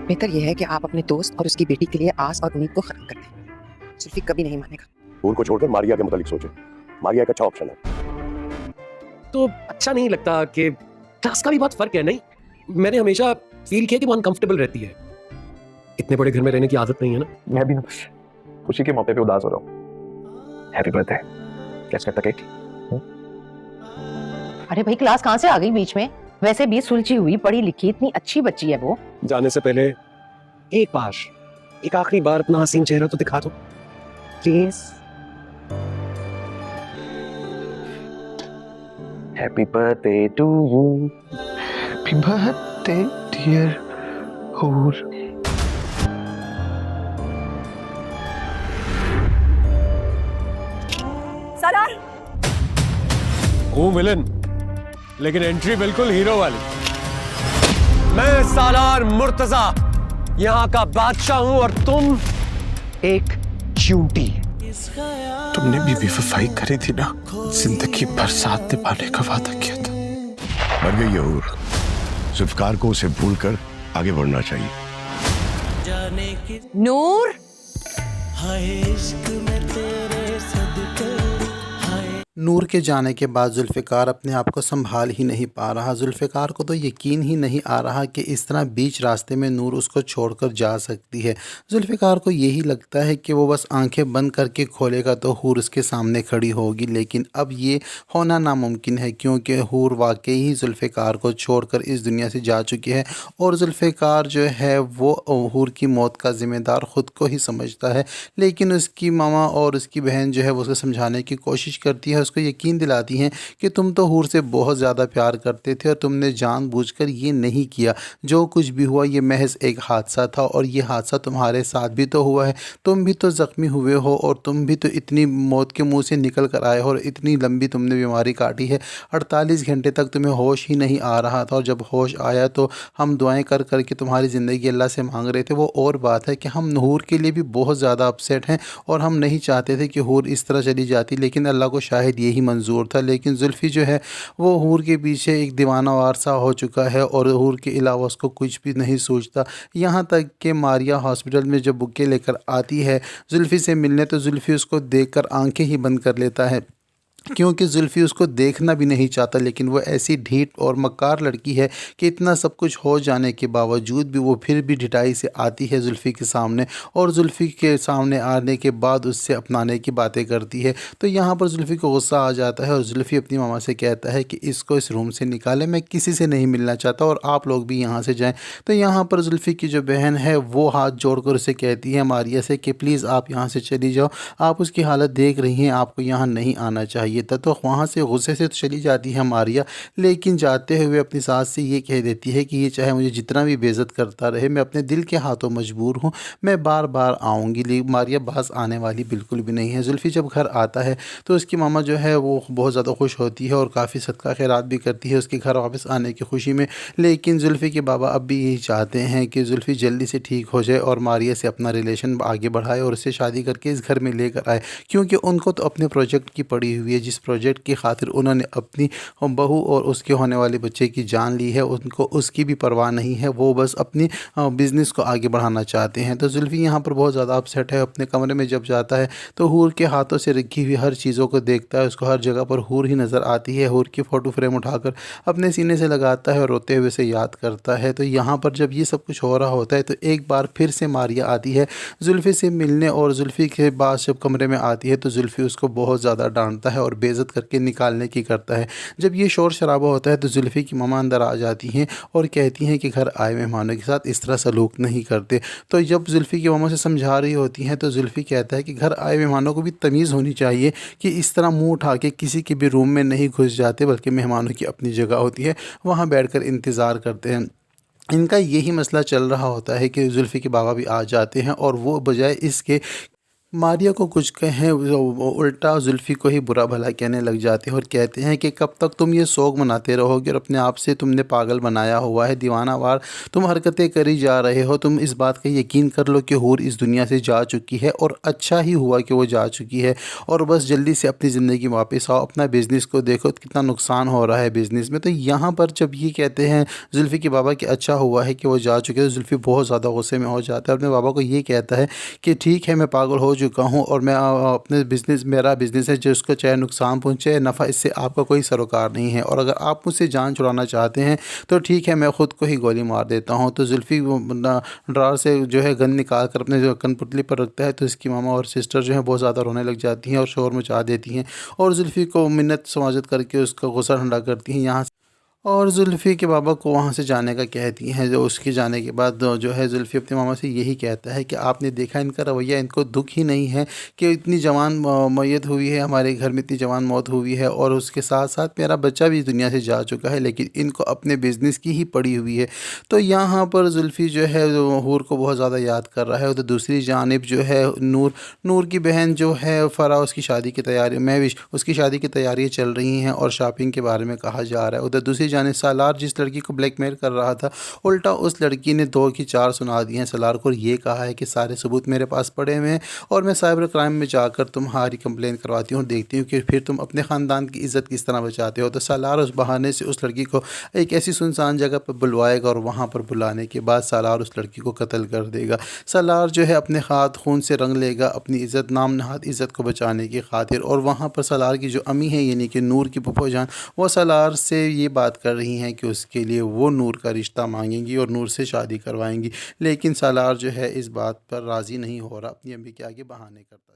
बेहतर यह है कि आप अपने दोस्त और उसकी बेटी के लिए आस और उम्मीद को खत्म कर दें। जुल्फी कभी नहीं मानेगा। नूर को छोड़कर मारिया के मुतालिक सोचे। मारिया एक अच्छा ऑप्शन है। तो अच्छा नहीं लगता कि क्लास का भी बहुत फर्क है। नहीं, मैंने हमेशा फील किया कि वो अनकंफर्टेबल रहती है। इतने बड़े घर में रहने की आदत नहीं है ना। मैं भी ना बस खुशी के मौके पे उदास हो रहा हूँ। Happy birthday. कैसे करता केक? अरे भाई, क्लास कहाँ से आ गई बीच में? वैसे भी सुलझी हुई पढ़ी लिखी इतनी अच्छी बच्ची है वो। जाने से पहले एक आखिरी बार अपना हसीन चेहरा तो दिखा दो please. Happy birthday to you. Happy birthday dear Hoor. सालार हूँ विलन, लेकिन एंट्री बिल्कुल हीरो वाली। मैं सालार मुर्तजा यहाँ का बादशाह हूँ और तुम एक चूंटी। तुमने भी बेवफाई करी थी ना, जिंदगी भर साथ निभाने का वादा किया था। मर गई है हूर। जुल्फकार को उसे भूलकर आगे बढ़ना चाहिए। नूर, नूर के जाने के बाद जुल्फ़िकार अपने आप को संभाल ही नहीं पा रहा। जुल्फ़िकार को तो यकीन ही नहीं आ रहा कि इस तरह बीच रास्ते में नूर उसको छोड़कर जा सकती है। जुल्फ़िकार को यही लगता है कि वो बस आंखें बंद करके खोलेगा तो हूर उसके सामने खड़ी होगी, लेकिन अब ये होना नामुमकिन है क्योंकि हूर वाकई ही जुल्फ़िकार को छोड़कर इस दुनिया से जा चुकी है और जुल्फ़िकार जो है वो हूर की मौत का ज़िम्मेदार ख़ुद को ही समझता है। लेकिन उसकी मामा और उसकी बहन जो है वो उसको समझाने की कोशिश करती है, उसको यकीन दिलाती हैं कि तुम तो हूर से बहुत ज़्यादा प्यार करते थे और तुमने जानबूझकर ये नहीं किया। जो कुछ भी हुआ ये महज एक हादसा था और ये हादसा तुम्हारे साथ भी तो हुआ है। तुम भी तो ज़ख्मी हुए हो और तुम भी तो इतनी मौत के मुंह से निकल कर आए हो और इतनी लंबी तुमने बीमारी काटी है। 48 घंटे तक तुम्हें होश ही नहीं आ रहा था और जब होश आया तो हम दुआएं कर कर के तुम्हारी ज़िंदगी अल्लाह से मांग रहे थे। वो और बात है कि हम हूर के लिए भी बहुत ज़्यादा अपसेट हैं और हम नहीं चाहते थे कि हूर इस तरह चली जाती, लेकिन अल्लाह को शायद यही मंजूर था। लेकिन जुल्फ़ी जो है वो हूर के पीछे एक दीवाना वारसा हो चुका है और हूर के अलावा उसको कुछ भी नहीं सोचता। यहाँ तक कि मारिया हॉस्पिटल में जब बुके लेकर आती है जुल्फ़ी से मिलने तो जुल्फ़ी उसको देखकर आंखें ही बंद कर लेता है क्योंकि जुल्फ़ी उसको देखना भी नहीं चाहता। लेकिन वो ऐसी ढीठ और मक्कार लड़की है कि इतना सब कुछ हो जाने के बावजूद भी वो फिर भी ढिठाई से आती है जुल्फ़ी के सामने और जुल्फ़ी के सामने आने के बाद उससे अपनाने की बातें करती है। तो यहाँ पर जुल्फ़ी को गुस्सा आ जाता है और जुल्फ़ी अपनी मामा से कहता है कि इसको इस रूम से निकालें, मैं किसी से नहीं मिलना चाहता और आप लोग भी यहाँ से जाएँ। तो यहाँ पर जुल्फ़ी की जो बहन है वो हाथ जोड़कर उसे कहती है मारिया से कि प्लीज़ आप यहाँ से चली जाओ, आप उसकी हालत देख रही हैं, आपको यहाँ नहीं आना चाहिए था। तो वहाँ से गुस्से से तो चली जाती है मारिया, लेकिन जाते हुए अपनी सास से ये कह देती है कि ये चाहे मुझे जितना भी बेइज्जत करता रहे, मैं अपने दिल के हाथों मजबूर हूँ, मैं बार बार आऊँगी। लेकिन मारिया बाज आने वाली बिल्कुल भी नहीं है। जुल्फ़ी जब घर आता है तो उसकी मामा जो है वो बहुत ज़्यादा खुश होती है और काफ़ी सदका खैरात भी करती है उसके घर वापस आने की खुशी में। लेकिन जुल्फ़ी के बाबा अब भी यही चाहते हैं कि जुल्फ़ी जल्दी से ठीक हो जाए और मारिया से अपना रिलेशन आगे बढ़ाए और उससे शादी करके इस घर में लेकर आए, क्योंकि उनको तो अपने प्रोजेक्ट की पड़ी हुई है जिस प्रोजेक्ट की खातिर उन्होंने अपनी बहू और उसके होने वाले बच्चे की जान ली है, उनको उसकी भी परवाह नहीं है। वो बस अपनी बिज़नेस को आगे बढ़ाना चाहते हैं। तो जुल्फ़ी यहाँ पर बहुत ज़्यादा अपसेट है। अपने कमरे में जब जाता है तो हूर के हाथों से रखी हुई हर चीज़ों को देखता है, उसको हर जगह पर हूर ही नज़र आती है। हूर की फ़ोटो फ्रेम उठाकर अपने सीने से लगाता है और रोते हुए से याद करता है। तो यहाँ पर जब ये सब कुछ हो रहा होता है तो एक बार फिर से मारिया आती है जुल्फ़ी से मिलने और जुल्फ़ी के बाद जब कमरे में आती है तो जुल्फ़ी उसको बहुत ज़्यादा डांटता है और बेइज्जत करके निकालने की करता है। जब ये शोर शराबा होता है तो जुल्फ़ी की मामा अंदर आ जाती हैं और कहती हैं कि घर आए मेहमानों के साथ इस तरह सलूक नहीं करते। तो जब जुल्फ़ी की मामा से समझा रही होती हैं तो जुल्फ़ी कहता है कि घर आए मेहमानों को भी तमीज़ होनी चाहिए कि इस तरह मुँह उठा के किसी के भी रूम में नहीं घुस जाते, बल्कि मेहमानों की अपनी जगह होती है, वहाँ बैठकर इंतज़ार करते हैं। इनका यही मसला चल रहा होता है कि जुल्फ़ी के बाबा भी आ जाते हैं और वो बजाय इसके मारिया को कुछ कहें वो उल्टा जुल्फ़ी को ही बुरा भला कहने लग जाते हैं और कहते हैं कि कब तक तुम ये शौक़ मनाते रहोगे और अपने आप से तुमने पागल बनाया हुआ है, दीवानावार तुम हरकतें करी जा रहे हो। तुम इस बात का यकीन कर लो कि हूर इस दुनिया से जा चुकी है और अच्छा ही हुआ कि वो जा चुकी है, और बस जल्दी से अपनी ज़िंदगी में वापस आओ, अपना बिज़नेस को देखो कितना नुकसान हो रहा है बिज़नेस में। तो यहाँ पर जब ये कहते हैं जुल्फ़ी के बाबा कि अच्छा हुआ है कि वो जा चुके हैं, तो जुल्फ़ी बहुत ज़्यादा गुस्से में हो जाता है। अपने बाबा को ये कहता है कि ठीक है मैं पागल हो चुका हूँ और मैं अपने बिज़नेस मेरा बिज़नेस है जिसको चाहे नुकसान पहुँचे नफ़ा, इससे आपका कोई सरोकार नहीं है, और अगर आप मुझसे जान छुड़ाना चाहते हैं तो ठीक है मैं ख़ुद को ही गोली मार देता हूँ। तो जुल्फ़ी ड्रार से जो है गन निकाल कर अपने जो कनपुतली पर रखता है, तो इसकी मामा और सिस्टर जो है बहुत ज़्यादा रोने लग जाती हैं और शोर मचा देती हैं और जुल्फ़ी को मिन्नत समाजत करके उसका गुस्सा ठंडा करती हैं यहाँ। और जुल्फ़ी के बाबा को वहाँ से जाने का कहती हैं। जो उसके जाने के बाद जो है जुल्फ़ी अपने मामा से यही कहता है कि आपने देखा इनका रवैया, इनको दुख ही नहीं है कि इतनी जवान मैयत हुई है, हमारे घर में इतनी जवान मौत हुई है और उसके साथ साथ मेरा बच्चा भी इस दुनिया से जा चुका है, लेकिन इनको अपने बिज़नेस की ही पड़ी हुई है। तो यहाँ पर जुल्फ़ी जो है हूर को बहुत ज़्यादा याद कर रहा है। तो दूसरी जानिब जो है नूर की बहन जो है फ़रा, उसकी शादी की तैयारी महविश उसकी शादी की तैयारियाँ चल रही हैं और शॉपिंग के बारे में कहा जा रहा है। उधर दूसरी जाने सालार जिस लड़की को ब्लैकमेल कर रहा था, उल्टा उस लड़की ने 2 की 4 सुना दी हैं सालार को और ये कहा है कि सारे सबूत मेरे पास पड़े हुए हैं और मैं साइबर क्राइम में जाकर तुम्हारी कंप्लेन करवाती हूँ और देखती हूँ कि फिर तुम अपने ख़ानदान की इज़्ज़त किस तरह बचाते हो। तो सालार उस बहाने से उस लड़की को एक ऐसी सुनसान जगह पर बुलवाएगा और वहाँ पर बुलाने के बाद सालार उस लड़की को कत्ल कर देगा। सालार जो है अपने हाथ खून से रंग लेगा अपनी इज़्ज़त, नाम नहाद इज़्ज़त को बचाने की खातिर। और वहाँ पर सालार की जो अम्मी है यानी कि नूर की फूफो जान, वो सालार से ये बात कर रही हैं कि उसके लिए वो नूर का रिश्ता मांगेंगी और नूर से शादी करवाएंगी, लेकिन सालार जो है इस बात पर राज़ी नहीं हो रहा, अपनी अम्मी के आगे बहाने करता